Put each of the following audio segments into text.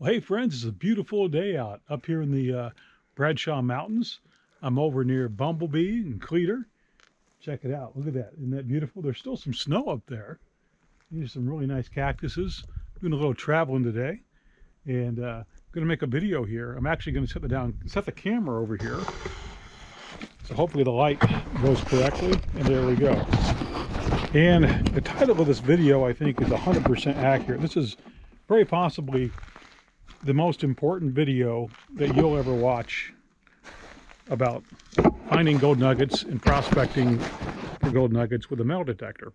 Well, hey friends, it's a beautiful day out up here in the Bradshaw Mountains. I'm over near Bumblebee and Cleater. Check it out. Look at that. Isn't that beautiful? There's still some snow up there. These are some really nice cactuses. Doing a little traveling today and going to make a video here. I'm actually going to set the camera over here. So hopefully the light goes correctly. And there we go. And the title of this video, I think, is 100% accurate. This is very possibly the most important video that you'll ever watch about finding gold nuggets and prospecting for gold nuggets with a metal detector.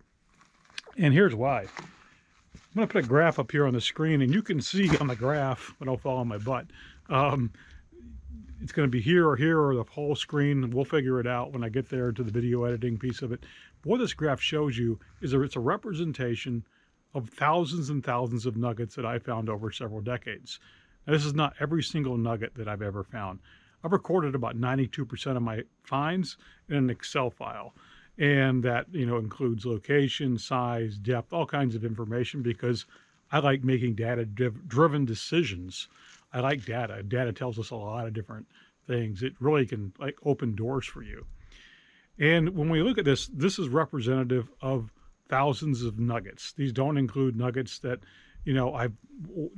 And here's why. I'm going to put a graph up here on the screen, and you can see on the graph, but don't fall on my butt, it's going to be here or the whole screen. We'll figure it out when I get there to the video editing piece of it. But what this graph shows you is that it's a representation of thousands and thousands of nuggets that I found over several decades. Now, this is not every single nugget that I've ever found. I've recorded about 92% of my finds in an Excel file. And that, includes location, size, depth, all kinds of information, because I like making data-driven decisions. I like data. Data tells us a lot of different things. It really can open doors for you. And when we look at this, this is representative of thousands of nuggets. These don't include nuggets that, I've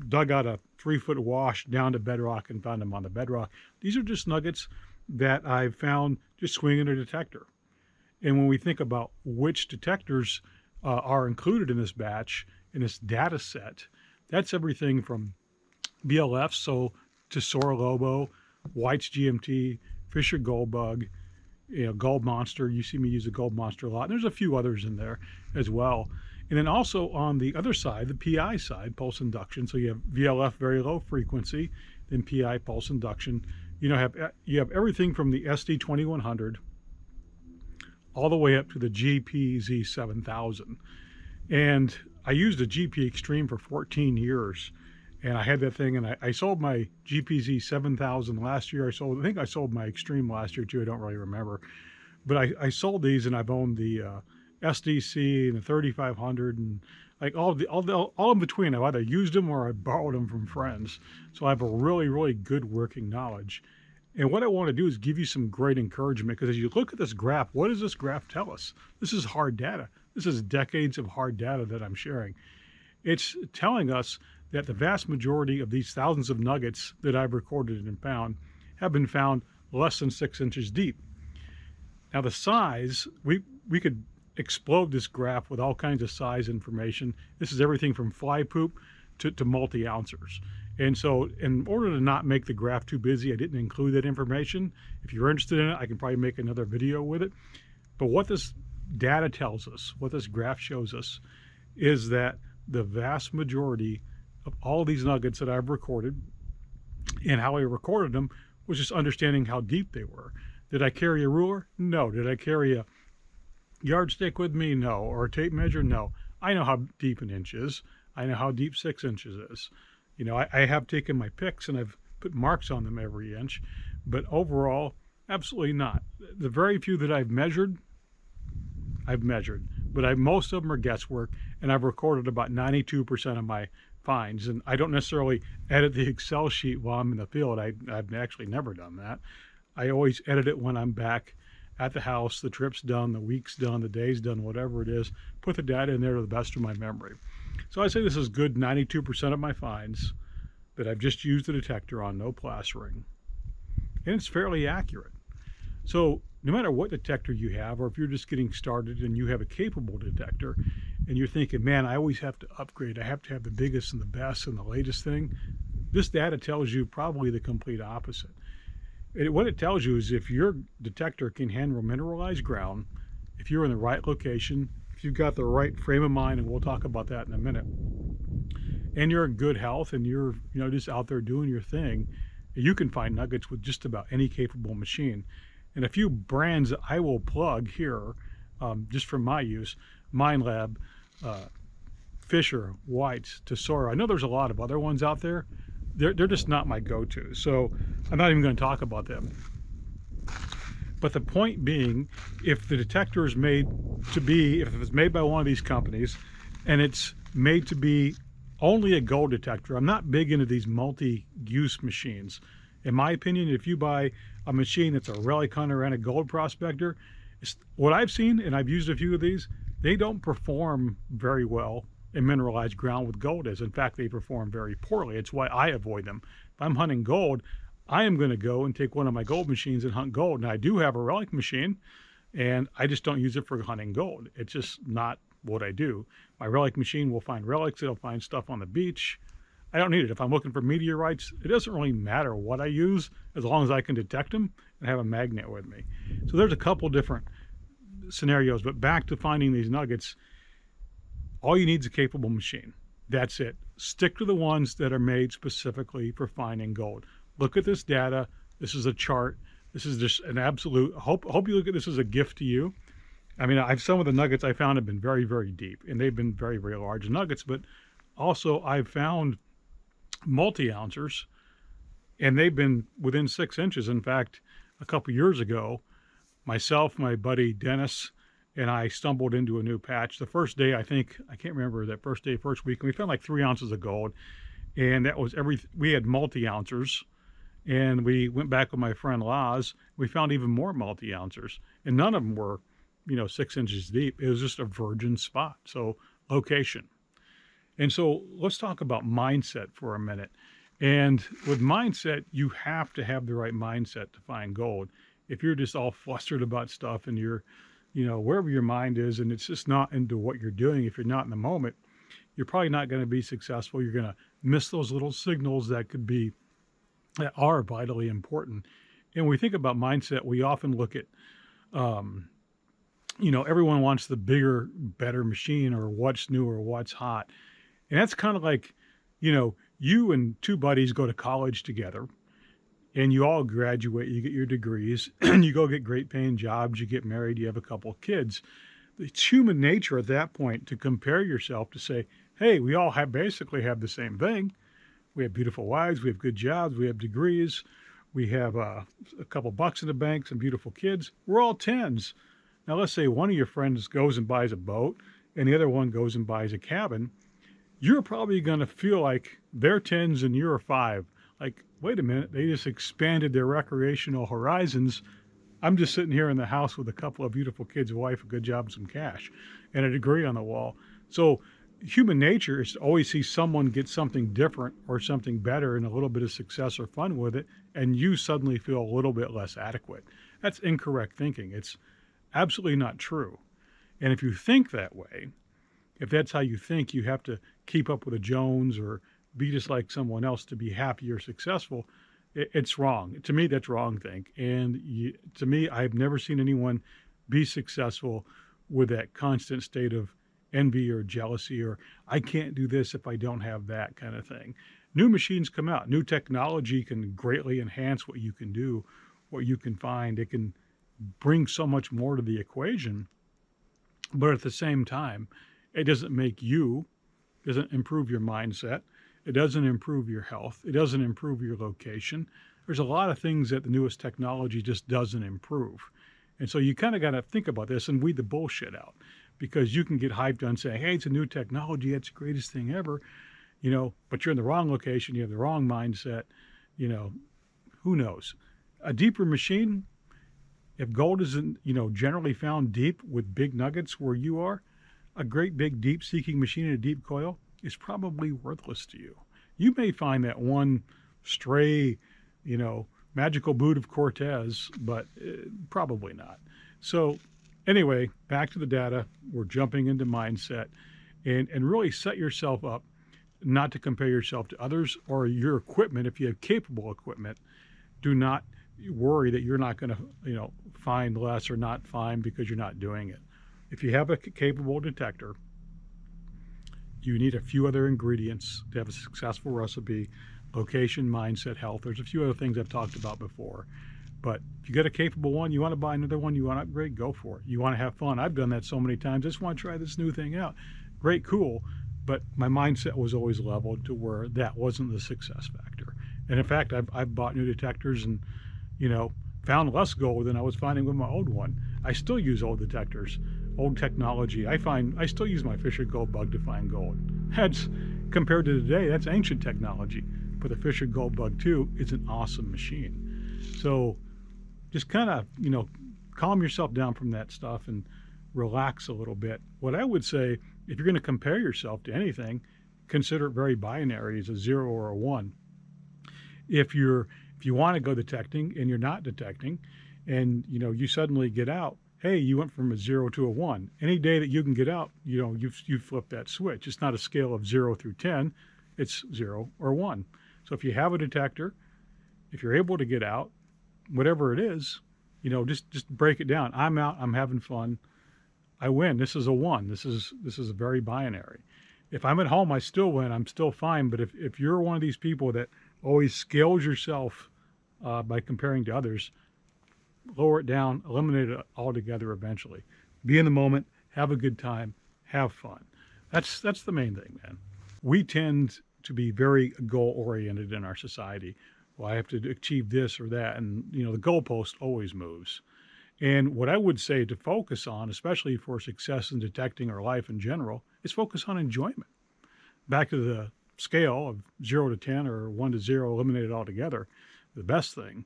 dug out a 3-foot wash down to bedrock and found them on the bedrock. These are just nuggets that I've found just swinging a detector. And when we think about which detectors are included in this batch, in this data set, that's everything from BLF, so to Sora Lobo, White's GMT, Fisher Gold Bug, Gold Monster. You see me use a Gold Monster a lot. And there's a few others in there as well. And then also on the other side, the PI side, pulse induction. So you have VLF, very low frequency, then PI, pulse induction. You have everything from the SD2100 all the way up to the GPZ7000. And I used a GP Extreme for 14 years. And I had that thing, and I sold my GPZ 7000 last year. I think I sold my Extreme last year too. I don't really remember. But I sold these, and I've owned the SDC and the 3500 and all in between. I've either used them or I borrowed them from friends. So I have a really, really good working knowledge. And what I want to do is give you some great encouragement, because as you look at this graph, what does this graph tell us? This is hard data. This is decades of hard data that I'm sharing. It's telling us that the vast majority of these thousands of nuggets that I've recorded and found have been found less than 6 inches deep. Now the size, we could explode this graph with all kinds of size information. This is everything from fly poop to multi-ouncers. And so in order to not make the graph too busy, I didn't include that information. If you're interested in it, I can probably make another video with it. But what this data tells us, what this graph shows us, is that the vast majority of all these nuggets that I've recorded, and how I recorded them was just understanding how deep they were. Did I carry a ruler? No. Did I carry a yardstick with me? No. Or a tape measure? No. I know how deep an inch is. I know how deep 6 inches is. I have taken my picks and I've put marks on them every inch, but overall, absolutely not. The very few that I've measured, but most of them are guesswork, and I've recorded about 92% of my finds. And I don't necessarily edit the Excel sheet while I'm in the field. I've actually never done that. I always edit it when I'm back at the house, the trip's done, the week's done, the day's done, whatever it is, put the data in there to the best of my memory. So I say this is good 92% of my finds that I've just used the detector on, no plastering. And it's fairly accurate. So no matter what detector you have, or if you're just getting started and you have a capable detector and you're thinking, man, I always have to upgrade, I have to have the biggest and the best and the latest thing, this data tells you probably the complete opposite. What it tells you is if your detector can handle mineralized ground, if you're in the right location, if you've got the right frame of mind, and we'll talk about that in a minute, and you're in good health and you're just out there doing your thing, you can find nuggets with just about any capable machine. And a few brands I will plug here, just for my use: Minelab, Fisher, White's, Tesoro. I know there's a lot of other ones out there. They're just not my go-to, so I'm not even going to talk about them. But the point being, if the detector is made to be, if it's made by one of these companies and it's made to be only a gold detector. I'm not big into these multi-use machines. In my opinion, if you buy a machine that's a relic hunter and a gold prospector, what I've seen, and I've used a few of these, they don't perform very well in mineralized ground with gold is. In fact, they perform very poorly. It's why I avoid them. If I'm hunting gold, I am going to go and take one of my gold machines and hunt gold. And I do have a relic machine, and I just don't use it for hunting gold. It's just not what I do. My relic machine will find relics. It'll find stuff on the beach. I don't need it. If I'm looking for meteorites, it doesn't really matter what I use as long as I can detect them and have a magnet with me. So there's a couple different scenarios, but back to finding these nuggets, all you need is a capable machine. That's it. Stick to the ones that are made specifically for finding gold. Look at this data. This is a chart. This is just an absolute, hope you look at this as a gift to you. I mean, some of the nuggets I found have been very, very deep, and they've been very, very large nuggets, but also I've found multi-ouncers, and they've been within 6 inches. In fact, a couple years ago, myself, my buddy Dennis, and I stumbled into a new patch. The first day, I can't remember that first day, first week, and we found like 3 ounces of gold, and that was we had multi-ouncers, and we went back with my friend Laz. We found even more multi-ouncers, and none of them were, 6 inches deep. It was just a virgin spot. So location. And so let's talk about mindset for a minute. And with mindset, you have to have the right mindset to find gold. If you're just all flustered about stuff and you're, wherever your mind is, and it's just not into what you're doing, if you're not in the moment, you're probably not going to be successful. You're going to miss those little signals that are vitally important. And when we think about mindset, we often look at, everyone wants the bigger, better machine, or what's new or what's hot. And that's kind of like, you and two buddies go to college together and you all graduate, you get your degrees, and you go get great paying jobs, you get married, you have a couple of kids. It's human nature at that point to compare yourself, to say, hey, we all basically have the same thing. We have beautiful wives, we have good jobs, we have degrees, we have a couple bucks in the bank, some beautiful kids. We're all tens. Now let's say one of your friends goes and buys a boat and the other one goes and buys a cabin. You're probably going to feel like they're tens and you're a 5. Like, wait a minute, they just expanded their recreational horizons. I'm just sitting here in the house with a couple of beautiful kids, a wife, a good job, and some cash, and a degree on the wall. So human nature is to always see someone get something different or something better and a little bit of success or fun with it, and you suddenly feel a little bit less adequate. That's incorrect thinking. It's absolutely not true. And if you think that way, if that's how you think, you have to keep up with a Jones or be just like someone else to be happy or successful, it's wrong. To me, that's wrong think. And to me, I've never seen anyone be successful with that constant state of envy or jealousy, or I can't do this if I don't have that kind of thing. New machines come out. New technology can greatly enhance what you can do, what you can find. It can bring so much more to the equation. But at the same time, it doesn't doesn't improve your mindset. It doesn't improve your health. It doesn't improve your location. There's a lot of things that the newest technology just doesn't improve. And so you kind of got to think about this and weed the bullshit out, because you can get hyped on saying, hey, it's a new technology. It's the greatest thing ever, but you're in the wrong location. You have the wrong mindset, who knows? A deeper machine, if gold isn't, generally found deep with big nuggets where you are, a great big deep seeking machine in a deep coil is probably worthless to you. You may find that one stray, magical boot of Cortez, but probably not. So anyway, back to the data. We're jumping into mindset, and really set yourself up not to compare yourself to others or your equipment. If you have capable equipment, do not worry that you're not going to, find less or not find because you're not doing it. If you have a capable detector, you need a few other ingredients to have a successful recipe: location, mindset, health. There's a few other things I've talked about before. But if you get a capable one, you want to buy another one, you want to upgrade, go for it. You want to have fun. I've done that so many times. I just want to try this new thing out. Great, cool. But my mindset was always leveled to where that wasn't the success factor. And in fact, I've bought new detectors and, found less gold than I was finding with my old one. I still use old detectors, old technology. I still use my Fisher Gold Bug to find gold. compared to today, that's ancient technology. But the Fisher Gold Bug 2 is an awesome machine. So just kind of, calm yourself down from that stuff and relax a little bit. What I would say, if you're going to compare yourself to anything, consider it very binary as a 0 or a 1. If you want to go detecting and you're not detecting, and you suddenly get out, hey, you went from a 0 to a 1. Any day that you can get out, you flip that switch. It's not a scale of 0 through 10, it's 0 or 1. So if you have a detector, if you're able to get out, whatever it is, just break it down. I'm out, I'm having fun, I win. This is a 1. This is a very binary. If I'm at home, I still win, I'm still fine. But if you're one of these people that always scales yourself by comparing to others, lower it down, eliminate it altogether eventually. Be in the moment, have a good time, have fun. That's the main thing, man. We tend to be very goal-oriented in our society. Well, I have to achieve this or that, and the goalpost always moves. And what I would say to focus on, especially for success in detecting or life in general, is focus on enjoyment. Back to the scale of 0 to 10 or 1 to 0, eliminate it altogether, the best thing.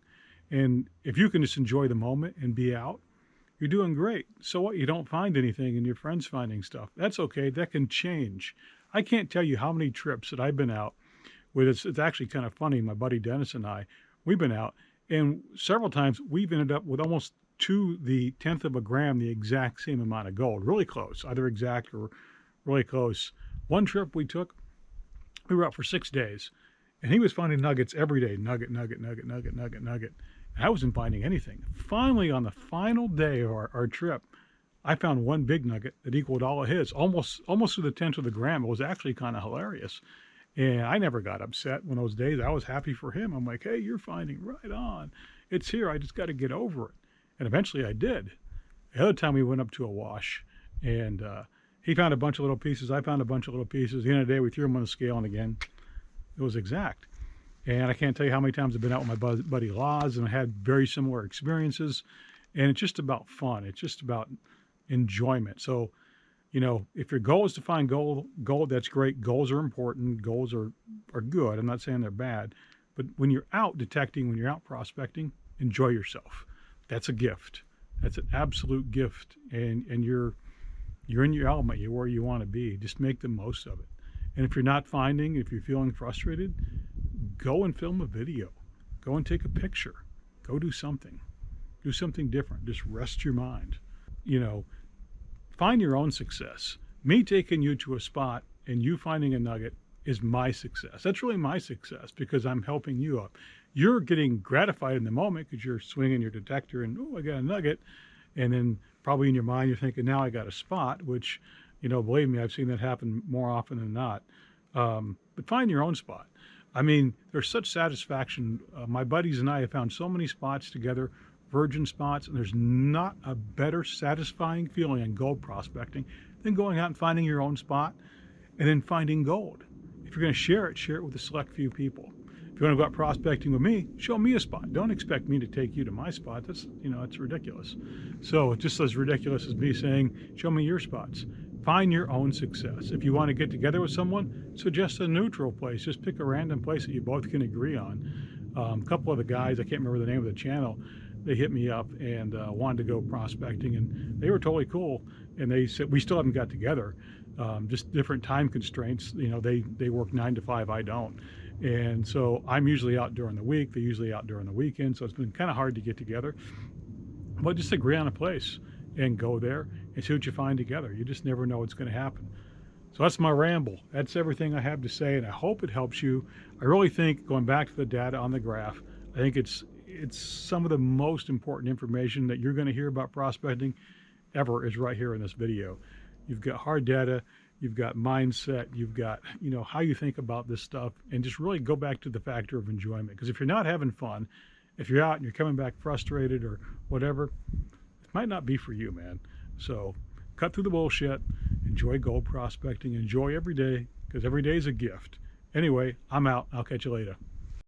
And if you can just enjoy the moment and be out, you're doing great. So what, you don't find anything and your friend's finding stuff. That's okay, that can change. I can't tell you how many trips that I've been out with. It's actually kind of funny, my buddy Dennis and I, we've been out, and several times we've ended up with almost to the 10th of a gram, the exact same amount of gold, really close, either exact or really close. One trip we took, we were out for 6 days, and he was finding nuggets every day, nugget, nugget, nugget, nugget, nugget, nugget. And I wasn't finding anything. Finally, on the final day of our trip, I found one big nugget that equaled all of his, almost to the 10th of the gram. It was actually kind of hilarious. And I never got upset when those days. I was happy for him. I'm like, hey, you're finding right on. It's here. I just got to get over it. And eventually I did. The other time we went up to a wash, and he found a bunch of little pieces. I found a bunch of little pieces. At the end of the day, we threw them on the scale, and again, it was exact. And I can't tell you how many times I've been out with my buddy Laws and had very similar experiences. And it's just about fun. It's just about enjoyment. So, if your goal is to find gold, that's great. Goals are important. Goals are good. I'm not saying they're bad. But when you're out detecting, when you're out prospecting, enjoy yourself. That's a gift. That's an absolute gift. And you're in your element. You're where you want to be. Just make the most of it. And if you're not finding, if you're feeling frustrated, go and film a video. Go and take a picture. Go do something. Do something different. Just rest your mind. Find your own success. Me taking you to a spot and you finding a nugget is my success. That's really my success because I'm helping you up. You're getting gratified in the moment because you're swinging your detector and, oh, I got a nugget. And then probably in your mind, you're thinking, now I got a spot, which, believe me, I've seen that happen more often than not. But find your own spot. I mean, there's such satisfaction. My buddies and I have found so many spots together, virgin spots, and there's not a better satisfying feeling in gold prospecting than going out and finding your own spot and then finding gold. If you're going to share it with a select few people. If you want to go out prospecting with me, show me a spot. Don't expect me to take you to my spot. That's, it's ridiculous. So it's just as ridiculous as me saying, show me your spots. Find your own success. If you want to get together with someone, suggest a neutral place. Just pick a random place that you both can agree on. A couple of the guys, I can't remember the name of the channel, they hit me up and wanted to go prospecting, and they were totally cool. And they said, we still haven't got together, just different time constraints. They work 9 to 5, I don't. And so I'm usually out during the week. They're usually out during the weekend. So it's been kind of hard to get together. But just agree on a place and go there and see what you find together. You just never know what's going to happen. So that's my ramble. That's everything I have to say, and I hope it helps you. I really think, going back to the data on the graph, I think it's some of the most important information that you're going to hear about prospecting ever is right here in this video. You've got hard data, you've got mindset, you've got, how you think about this stuff, and just really go back to the factor of enjoyment. Because if you're not having fun, if you're out and you're coming back frustrated or whatever, it might not be for you, man. So cut through the bullshit, enjoy gold prospecting, enjoy every day, because every day is a gift. Anyway, I'm out. I'll catch you later.